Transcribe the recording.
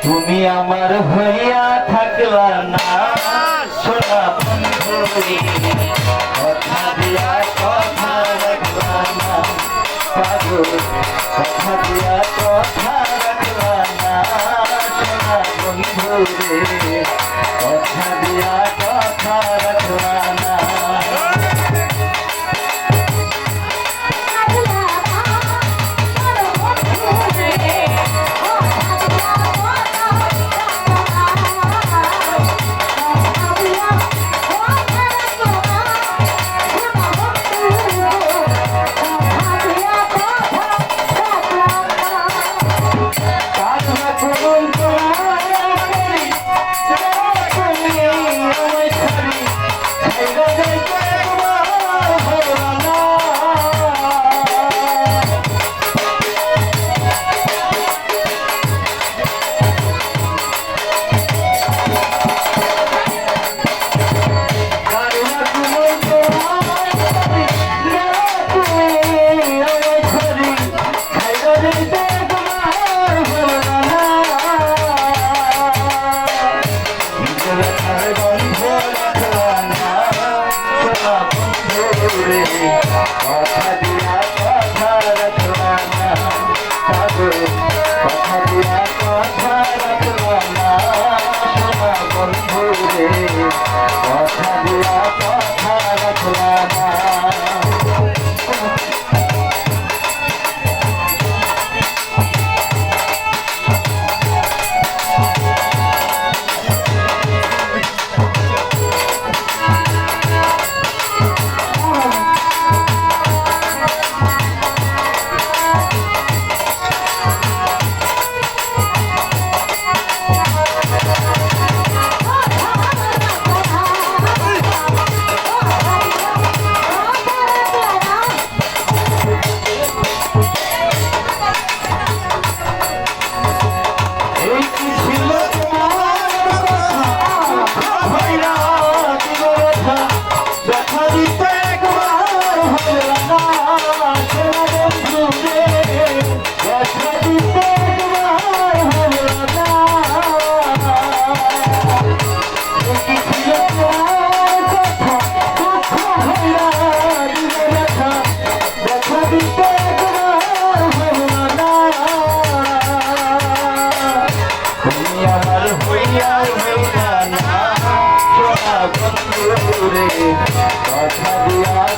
তুমি আমার হইয়া থাকলা না সোনা বন্ধুরে কথা দিয়া কথা রাখলা না পাগল কথা দিয়া কথা রাখলা না সোনা বন্ধুরে কথা দিয়া কথা রাখলা না কথা দিয়া কথা রাখলা না পাগল কথা দিয়া কথা রাখলা না সোনা বন্ধুরে কথা দিয়া কথা রাখলা না কথা দিয়া